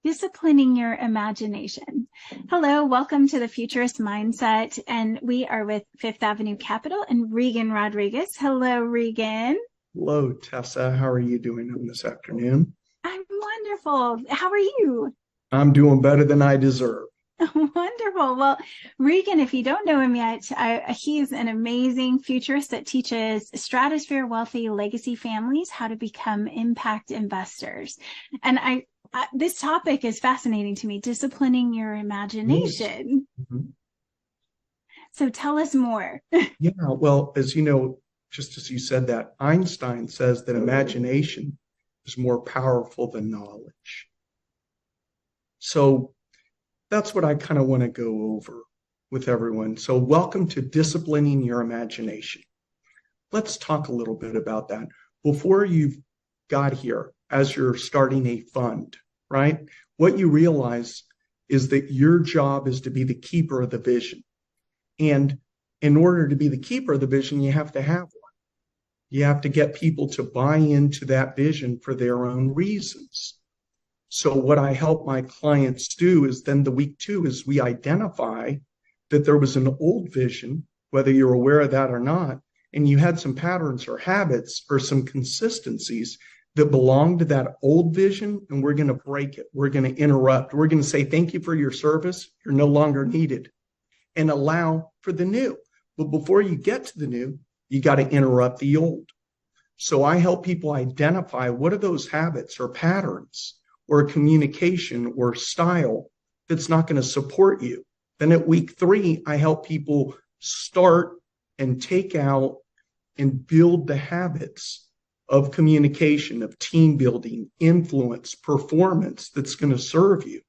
Disciplining your imagination. Hello, welcome to the Futurist Mindset, and we are with Fifth Avenue Capital and Reagan Rodriguez. Hello, Reagan. Hello, Tessa. How are you doing on this afternoon? I'm wonderful. How are you? I'm doing better than I deserve. Wonderful. Well, Reagan, if you don't know him yet, he's an amazing futurist that teaches stratosphere wealthy legacy families how to become impact investors. And this topic is fascinating to me, disciplining your imagination. Yes. Mm-hmm. So tell us more. Yeah, well, as you know, just as you said that, Einstein says that imagination is more powerful than knowledge. So that's what I kind of want to go over with everyone. So welcome to disciplining your imagination. Let's talk a little bit about that. Before you've got here, as you're starting a fund, right? What you realize is that your job is to be the keeper of the vision. And in order to be the keeper of the vision, you have to have one. You have to get people to buy into that vision for their own reasons. So what I help my clients do is then the week two is we identify that there was an old vision, whether you're aware of that or not, and you had some patterns or habits or some consistencies that belong to that old vision, and we're going to break it. We're going to interrupt. We're going to say, thank you for your service. You're no longer needed, and allow for the new. But before you get to the new, you got to interrupt the old. So I help people identify what are those habits or patterns or communication or style that's not going to support you. Then at week three, I help people start and take out and build the habits of communication, of team building, influence, performance that's going to serve you.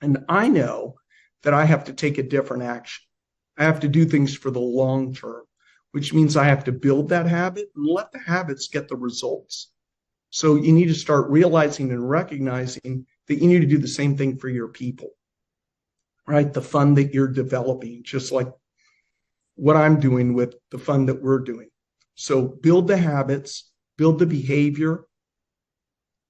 And I know that I have to take a different action. I have to do things for the long term, which means I have to build that habit and let the habits get the results. So you need to start realizing and recognizing that you need to do the same thing for your people, right? The fund that you're developing, just like what I'm doing with the fund that we're doing. So build the habits, build the behavior,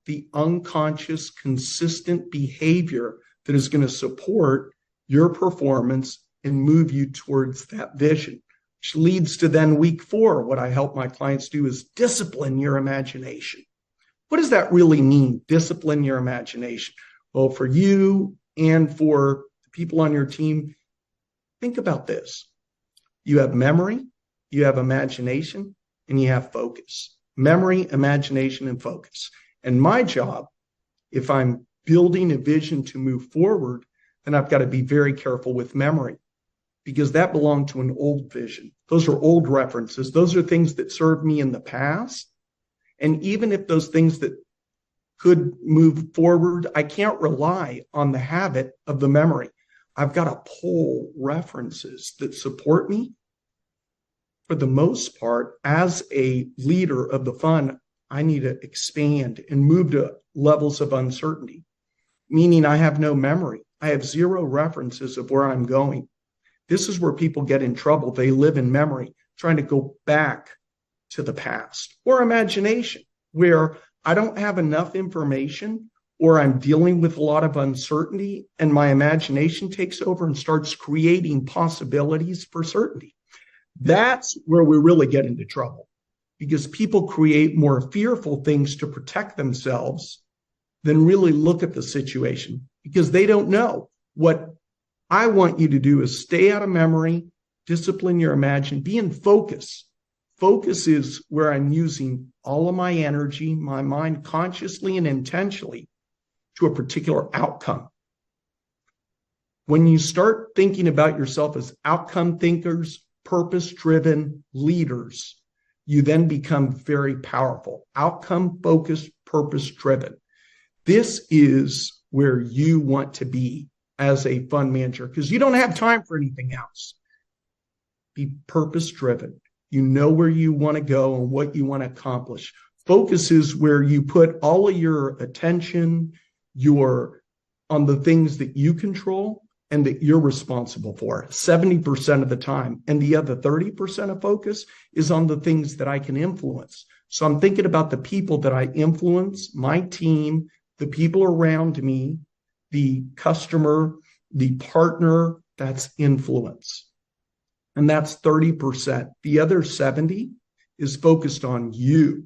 the unconscious, consistent behavior that is going to support your performance and move you towards that vision, which leads to then week four. What I help my clients do is discipline your imagination. What does that really mean? Discipline your imagination. Well, for you and for the people on your team, think about this. You have memory, you have imagination, and you have focus. Memory, imagination, and focus. And my job, if I'm building a vision to move forward, then I've got to be very careful with memory because that belonged to an old vision. Those are old references. Those are things that served me in the past. And even if those things that could move forward, I can't rely on the habit of the memory. I've got to pull references that support me. For the most part, as a leader of the fund, I need to expand and move to levels of uncertainty, meaning I have no memory. I have zero references of where I'm going. This is where people get in trouble. They live in memory, trying to go back to the past, or imagination, where I don't have enough information or I'm dealing with a lot of uncertainty and my imagination takes over and starts creating possibilities for certainty. That's where we really get into trouble because people create more fearful things to protect themselves than really look at the situation because they don't know. What I want you to do is stay out of memory, discipline your imagination, be in focus. Focus is where I'm using all of my energy, my mind consciously and intentionally to a particular outcome. When you start thinking about yourself as outcome thinkers, purpose-driven leaders, you then become very powerful. Outcome-focused, purpose-driven. This is where you want to be as a fund manager because you don't have time for anything else. Be purpose-driven. You know where you want to go and what you want to accomplish. Focus is where you put all of your attention, on the things that you control and that you're responsible for 70% of the time. And the other 30% of focus is on the things that I can influence. So I'm thinking about the people that I influence, my team, the people around me, the customer, the partner, that's influence. And that's 30%. The other 70 is focused on you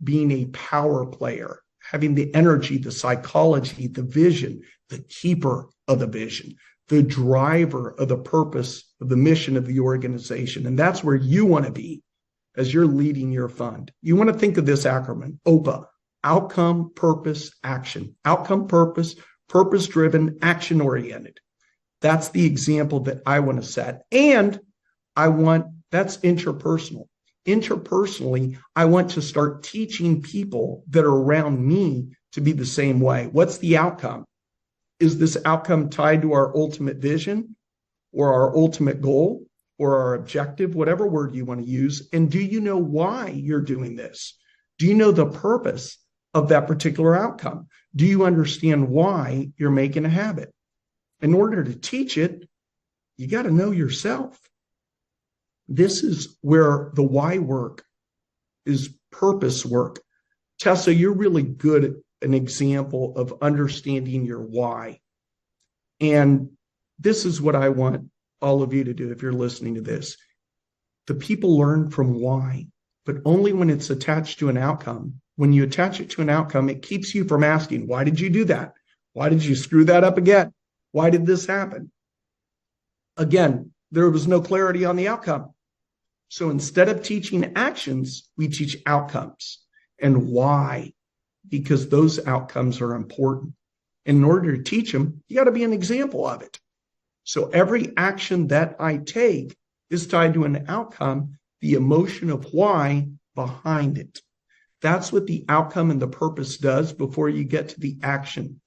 being a power player, having the energy, the psychology, the vision, the keeper of the vision, the driver of the purpose of the mission of the organization. And that's where you want to be as you're leading your fund. You want to think of this acronym, OPA, outcome, purpose, action. Outcome, purpose, purpose-driven, action-oriented. That's the example that I want to set. And that's interpersonal. Interpersonally, I want to start teaching people that are around me to be the same way. What's the outcome? Is this outcome tied to our ultimate vision or our ultimate goal or our objective, whatever word you want to use? And do you know why you're doing this? Do you know the purpose of that particular outcome? Do you understand why you're making a habit? In order to teach it, you got to know yourself. This is where the why work is purpose work. Tessa, you're really good at an example of understanding your why. And this is what I want all of you to do if you're listening to this. The people learn from why, but only when it's attached to an outcome. When you attach it to an outcome, it keeps you from asking, why did you do that? Why did you screw that up again? Why did this happen? Again, there was no clarity on the outcome. So instead of teaching actions, we teach outcomes. And why? Because those outcomes are important. In order to teach them, you got to be an example of it. So every action that I take is tied to an outcome, the emotion of why behind it. That's what the outcome and the purpose does before you get to the action.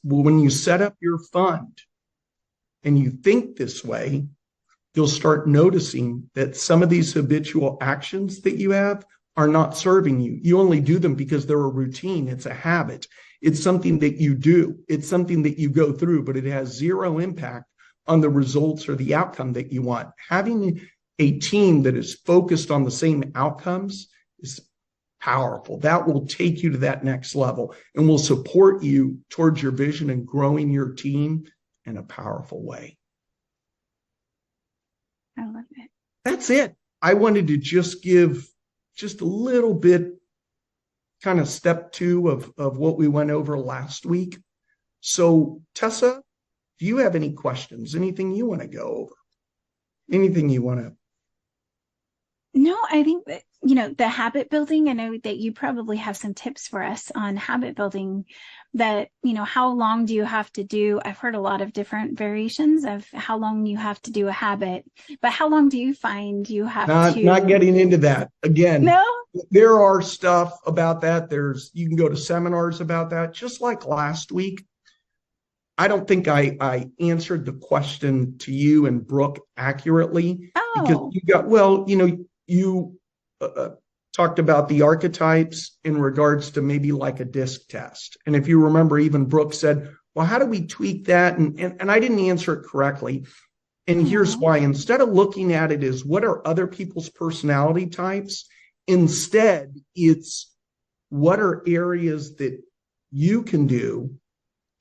When you set up your fund and you think this way, you'll start noticing that some of these habitual actions that you have are not serving you. You only do them because they're a routine. It's a habit. It's something that you do. It's something that you go through, but it has zero impact on the results or the outcome that you want. Having a team that is focused on the same outcomes is powerful. That will take you to that next level and will support you towards your vision and growing your team in a powerful way. I love it. That's it. I wanted to just give just a little bit kind of step 2 of what we went over last week. So Tessa, do you have any questions? Anything you want to go over? Anything you want to? No, I think that, the habit building, I know that you probably have some tips for us on habit building that, how long do you have to do? I've heard a lot of different variations of how long you have to do a habit, but how long do you find you have to? Not getting into that. Again, no? There are stuff about that. You can go to seminars about that. Just like last week, I don't think I answered the question to you and Brooke accurately. Oh. Because you talked about the archetypes in regards to maybe like a DISC test. And if you remember, even Brooke said, well, how do we tweak that? And I didn't answer it correctly. And here's why. Instead of looking at it as what are other people's personality types, instead, it's what are areas that you can do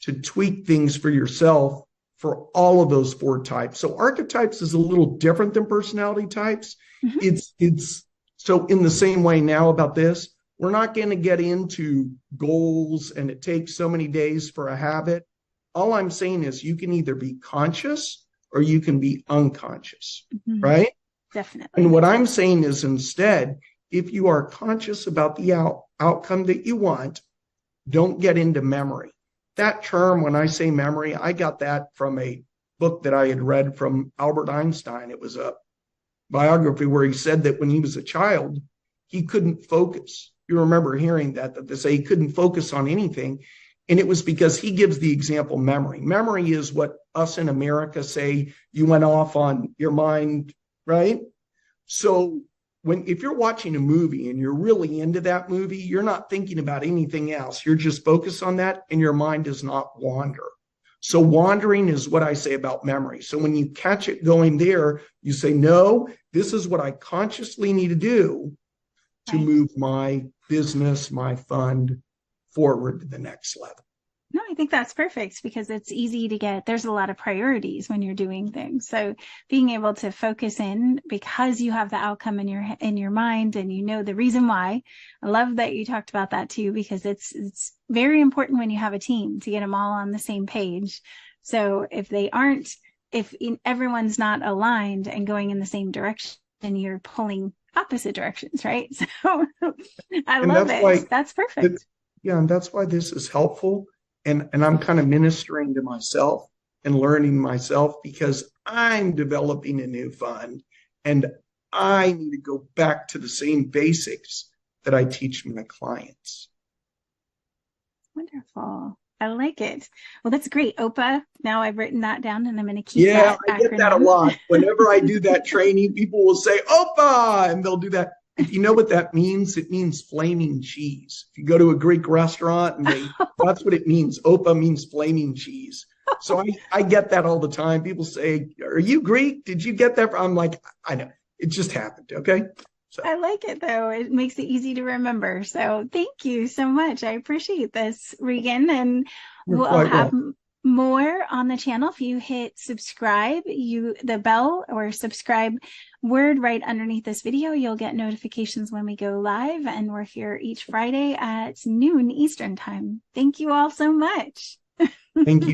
to tweak things for yourself for all of those 4 types. So archetypes is a little different than personality types. Mm-hmm. It's so in the same way now about this, we're not going to get into goals and it takes so many days for a habit. All I'm saying is you can either be conscious or you can be unconscious, right? Definitely. And what I'm saying is instead, if you are conscious about the outcome that you want, don't get into memory. That term, when I say memory, I got that from a book that I had read from Albert Einstein. It was a biography where he said that when he was a child, he couldn't focus. You remember hearing that they say he couldn't focus on anything. And it was because he gives the example memory. Memory is what us in America say you went off on your mind, right? So if you're watching a movie and you're really into that movie, you're not thinking about anything else. You're just focused on that and your mind does not wander. So wandering is what I say about memory. So when you catch it going there, you say, no, this is what I consciously need to do to move my business, my fund forward to the next level. No, I think that's perfect because it's easy to get, there's a lot of priorities when you're doing things. So being able to focus in because you have the outcome in your mind and you know the reason why. I love that you talked about that too, because it's very important when you have a team to get them all on the same page. So if everyone's not aligned and going in the same direction, then you're pulling opposite directions, right? So I love it. That's perfect. Yeah, and that's why this is helpful. And I'm kind of ministering to myself and learning myself because I'm developing a new fund and I need to go back to the same basics that I teach my clients. Wonderful. I like it. Well, that's great. OPA. Now I've written that down and I'm going to keep that acronym. I get that a lot. Whenever I do that training, people will say OPA and they'll do that. If you know what that means, it means flaming cheese. If you go to a Greek restaurant, and that's what it means. Opa means flaming cheese. So I get that all the time. People say, "Are you Greek? Did you get that?" I'm like, I know. It just happened. Okay. So. I like it though. It makes it easy to remember. So thank you so much. I appreciate this, Reagan. And we'll have more on the channel. If you hit subscribe, the bell or subscribe word right underneath this video, you'll get notifications when we go live. And we're here each Friday at noon Eastern time. Thank you all so much. Thank you.